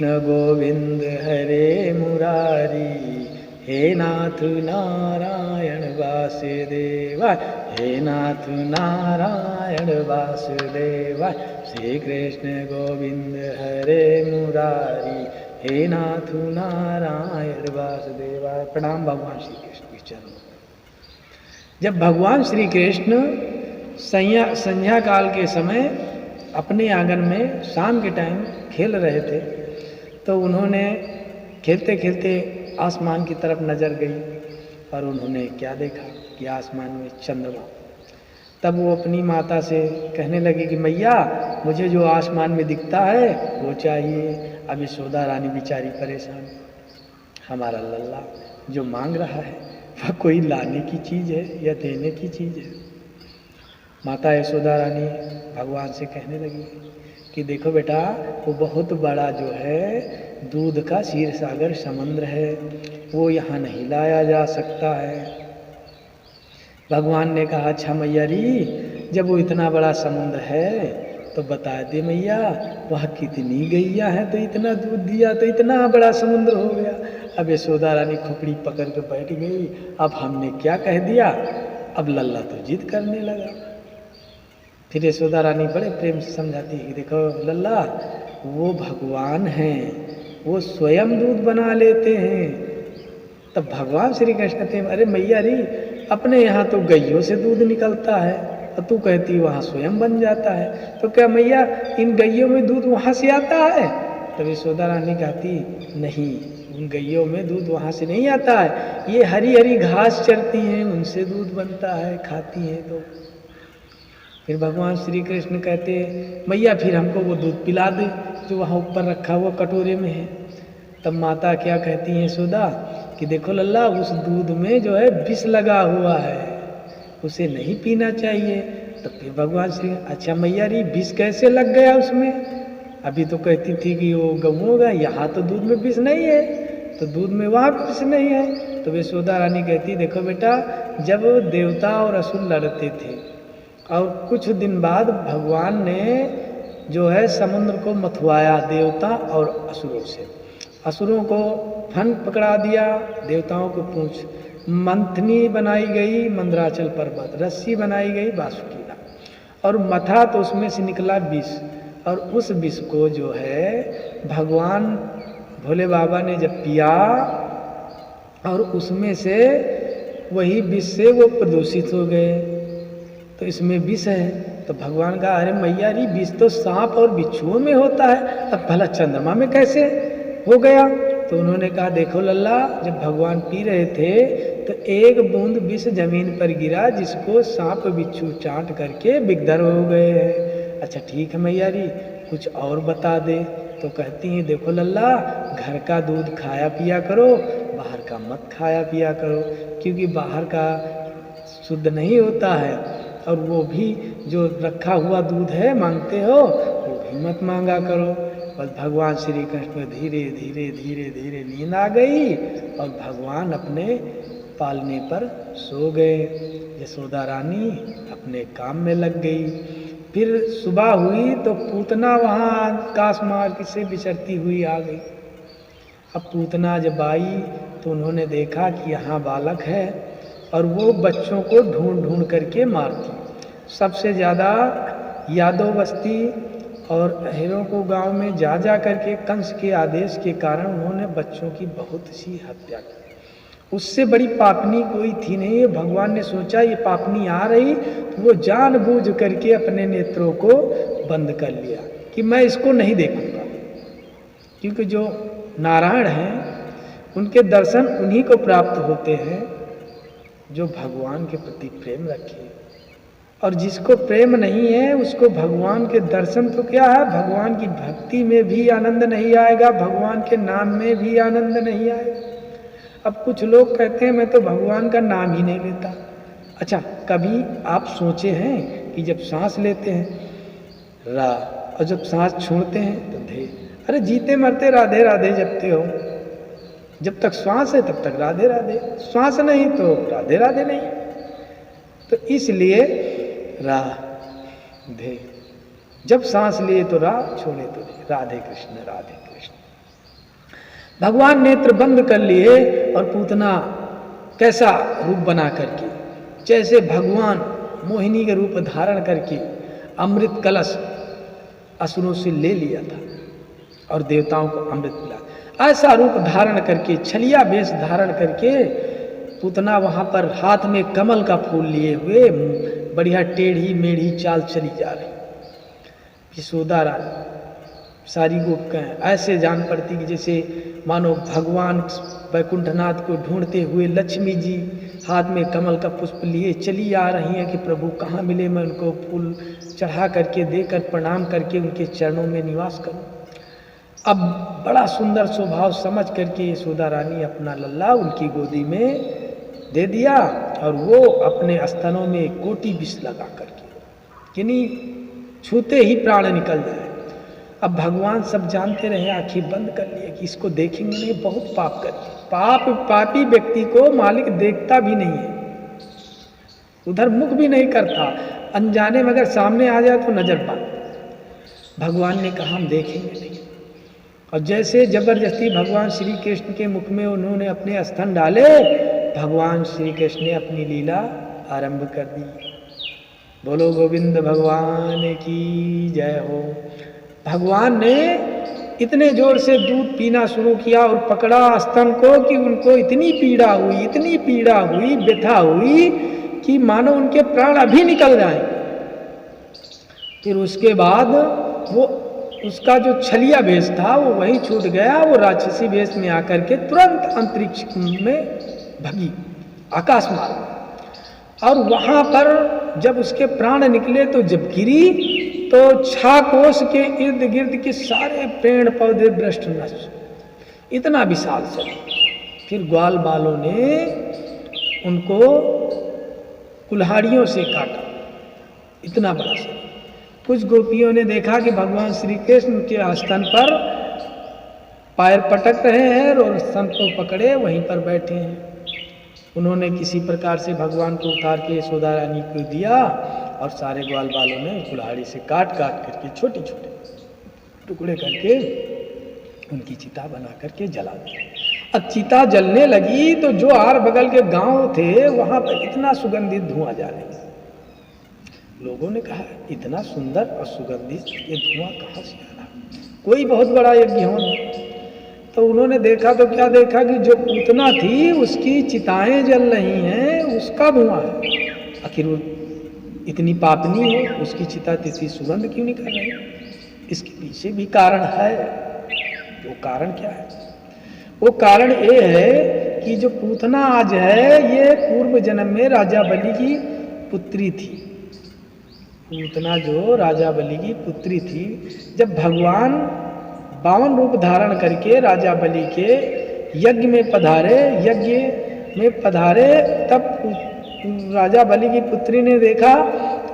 न गोविंद हरे मुरारी, हे नाथ नारायण वासुदेवाय, हे नाथ नारायण वासुदेवाय। श्री कृष्ण गोविंद हरे मुरारी, हे नाथ नारायण वासुदेवाय। प्रणाम भगवान श्री कृष्ण के चरणों में। जब भगवान श्री कृष्ण संध्या काल के समय अपने आंगन में शाम के टाइम खेल रहे थे, तो उन्होंने खेलते खेलते आसमान की तरफ नजर गई और उन्होंने क्या देखा कि आसमान में चंद्रमा। तब वो अपनी माता से कहने लगी कि मैया, मुझे जो आसमान में दिखता है वो चाहिए। अब यशोदा रानी बेचारी परेशान, हमारा लल्ला जो मांग रहा है वह कोई लाने की चीज़ है या देने की चीज़ है। माता यशोदा रानी भगवान से कहने लगी कि देखो बेटा, वो बहुत बड़ा जो है दूध का क्षीर सागर समुद्र है, वो यहाँ नहीं लाया जा सकता है। भगवान ने कहा, अच्छा मैया री, जब वो इतना बड़ा समुद्र है तो बता दे मैया, वह कितनी गैया है तो इतना दूध दिया तो इतना बड़ा समुद्र हो गया। अब यशोदा रानी खोपड़ी पकड़ के बैठ गई। अब हमने क्या कह दिया, अब लल्ला तो जिद करने लगा। फिर यशोदा रानी बड़े प्रेम से समझाती है कि देखो लल्ला, वो भगवान हैं, वो स्वयं दूध बना लेते हैं। तब भगवान श्री कृष्ण थे, अरे मैया री, अपने यहाँ तो गैयों से दूध निकलता है और तू कहती वहाँ स्वयं बन जाता है, तो क्या मैया इन गैयों में दूध वहाँ से आता है? तब यशोदा रानी कहती, नहीं, उन गैयों में दूध वहाँ से नहीं आता है, ये हरी हरी घास चरती हैं, उनसे दूध बनता है, खाती हैं। तो फिर भगवान श्री कृष्ण कहते, मैया फिर हमको वो दूध पिला दे जो वहाँ ऊपर रखा हुआ कटोरे में है। तब माता क्या कहती है यशोदा कि देखो लल्ला, उस दूध में जो है विष लगा हुआ है, उसे नहीं पीना चाहिए। तो फिर भगवान श्री, अच्छा मैया री, विष कैसे लग गया उसमें? अभी तो कहती थी कि वो गऊ होगा, यहाँ तो दूध में विष नहीं है, तो दूध में वहाँ विष नहीं है। तो यशोदा रानी कहती, देखो बेटा, जब देवता और असुर लड़ते थे और कुछ दिन बाद भगवान ने जो है समुद्र को मथुआया देवता और असुरों से। असुरों को फन पकड़ा दिया, देवताओं को पूंछ, मंथनी बनाई गई मंदराचल पर्वत, रस्सी बनाई गई वासुकी नाग, और मथा तो उसमें से निकला विष। और उस विष को जो है भगवान भोले बाबा ने जब पिया और उसमें से वही विष से वो प्रदूषित हो गए, तो इसमें विष है। तो भगवान का, अरे मैया री, विष तो सांप और बिच्छुओं में होता है, अब भला चंद्रमा में कैसे हो गया? तो उन्होंने कहा, देखो लल्ला, जब भगवान पी रहे थे तो एक बूंद विष जमीन पर गिरा, जिसको सांप बिच्छू चाट करके बिगदर हो गए हैं। अच्छा ठीक है मैया री, कुछ और बता दे। तो कहती हैं, देखो लल्ला, घर का दूध खाया पिया करो, बाहर का मत खाया पिया करो, क्योंकि बाहर का शुद्ध नहीं होता है, और वो भी जो रखा हुआ दूध है मांगते हो वो भी मत मांगा करो। बस भगवान श्री कृष्ण धीरे धीरे धीरे धीरे नींद आ गई और भगवान अपने पालने पर सो गए। यशोदा रानी अपने काम में लग गई। फिर सुबह हुई तो पूतना वहाँ आकाश मार्ग से विचरती हुई आ गई। अब पूतना जब आई तो उन्होंने देखा कि यहाँ बालक है और वो बच्चों को ढूंढ ढूंढ करके मारती। सबसे ज़्यादा यादव बस्ती और अहेरों को गांव में जा जा करके कंस के आदेश के कारण उन्होंने बच्चों की बहुत सी हत्या की। उससे बड़ी पापनी कोई थी नहीं। भगवान ने सोचा ये पापनी आ रही, तो वो जानबूझ करके अपने नेत्रों को बंद कर लिया कि मैं इसको नहीं देखूंगा, क्योंकि जो नारायण हैं उनके दर्शन उन्हीं को प्राप्त होते हैं जो भगवान के प्रति प्रेम रखे, और जिसको प्रेम नहीं है उसको भगवान के दर्शन तो क्या है, भगवान की भक्ति में भी आनंद नहीं आएगा, भगवान के नाम में भी आनंद नहीं आएगा। अब कुछ लोग कहते हैं मैं तो भगवान का नाम ही नहीं लेता। अच्छा, कभी आप सोचे हैं कि जब सांस लेते हैं रा और जब सांस छोड़ते हैं तो धे, अरे जीते मरते राधे राधे जपते हो। जब तक श्वास है तब तक राधे राधे, श्वास नहीं तो राधे राधे नहीं। तो इसलिए राधे, जब सांस लिए तो रा, छोड़े तो दे, राधे कृष्ण राधे कृष्ण। भगवान नेत्र बंद कर लिए और पूतना कैसा रूप बना करके, जैसे भगवान मोहिनी के रूप धारण करके अमृत कलश असुरों से ले लिया था और देवताओं को अमृत मिला, ऐसा रूप धारण करके छलिया वेश धारण करके पूतना वहां पर हाथ में कमल का फूल लिए हुए बढ़िया टेढ़ी मेढ़ी चाल चली जा रही। यशोदा रानी सारी गोपिकाएं ऐसे जान पड़ती कि जैसे मानो भगवान वैकुंठनाथ को ढूंढते हुए लक्ष्मी जी हाथ में कमल का पुष्प लिए चली आ रही हैं कि प्रभु कहाँ मिले, मैं उनको फूल चढ़ा करके देकर प्रणाम करके उनके चरणों में निवास करूं। अब बड़ा सुंदर स्वभाव समझ करके यशोदा रानी अपना लल्ला उनकी गोदी में दे दिया और वो अपने स्तनों में कोटि विष लगा करके किन्हीं छूते ही प्राण निकल जाए। अब भगवान सब जानते रहे, आंखें बंद कर लिए कि इसको देखेंगे नहीं, बहुत पाप करिए। पापी व्यक्ति को मालिक देखता भी नहीं है, उधर मुख भी नहीं करता, अनजाने में अगर सामने आ जाए तो नजर बंद। भगवान ने कहा हम देखेंगे नहीं, और जैसे जबरदस्ती भगवान श्री कृष्ण के मुख में उन्होंने अपने स्तन डाले, भगवान श्री कृष्ण ने अपनी लीला आरंभ कर दी। बोलो गोविंद भगवान की जय हो। भगवान ने इतने जोर से दूध पीना शुरू किया और पकड़ा स्तन को कि उनको इतनी पीड़ा हुई, व्यथा हुई कि मानो उनके प्राण अभी निकल जाएं। फिर उसके बाद वो उसका जो छलिया भेष था वो वहीं छूट गया, वो राक्षसी भेष में आकर के तुरंत अंतरिक्ष में भगी, आकाश मार्ग। और वहां पर जब उसके प्राण निकले तो जब गिरी तो छाकोश के इर्द गिर्द के सारे पेड़ पौधे भ्रष्ट नष्ट, इतना विशाल शरीर। फिर ग्वाल बालों ने उनको कुल्हाड़ियों से काटा, इतना बड़ा शरीर। कुछ गोपियों ने देखा कि भगवान श्री कृष्ण के स्तन पर पैर पटक रहे हैं और स्तन को पकड़े वहीं पर बैठे हैं। उन्होंने किसी प्रकार से भगवान को उतार के यशोदा रानी को दिया और सारे ग्वाल बालों ने कुल्हाड़ी से काट करके छोटे छोटे टुकड़े करके उनकी चिता बना करके जला दिया। अब चिता जलने लगी तो जो आर बगल के गांव थे वहां पर इतना सुगंधित धुआं जा रहा है। लोगों ने कहा इतना सुंदर और सुगंधित ये धुआं कहाँ से आ रहा, कोई बहुत बड़ा यज्ञ हो। तो उन्होंने देखा तो क्या देखा कि जो पूतना थी उसकी चिताएं जल रही हैं, उसका धुआं है। आखिर वो इतनी पापनी है, उसकी चिता इतनी सुगंध क्यों नहीं कर रही? इसके पीछे भी कारण है। वो कारण क्या है? वो कारण ये है कि जो पूतना आज है ये पूर्व जन्म में राजा बलि की पुत्री थी। पूतना जो राजा बलि की पुत्री थी, जब भगवान 52 रूप धारण करके राजा बलि के यज्ञ में पधारे, तब राजा बलि की पुत्री ने देखा,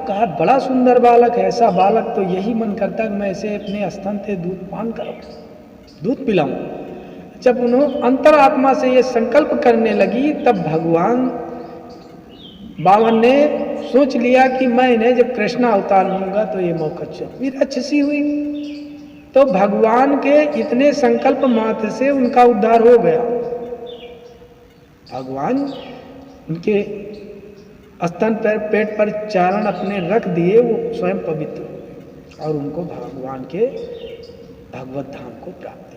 कहा बड़ा सुंदर बालक है, ऐसा बालक तो यही मन करता है मैं इसे अपने स्तन से दूध पान करूं, दूध पिलाऊं। जब उन्होंने अंतरात्मा से ये संकल्प करने लगी तब भगवान बावन ने सोच लिया कि मैं इन्हें जब कृष्णा अवतार लूंगा तो ये मौका राक्षसी हुई। तो भगवान के इतने संकल्प मात्र से उनका उद्धार हो गया। भगवान उनके स्तन पर पेट पर चारण अपने रख दिए, वो स्वयं पवित्र हो गए और उनको भगवान के भगवत धाम को प्राप्त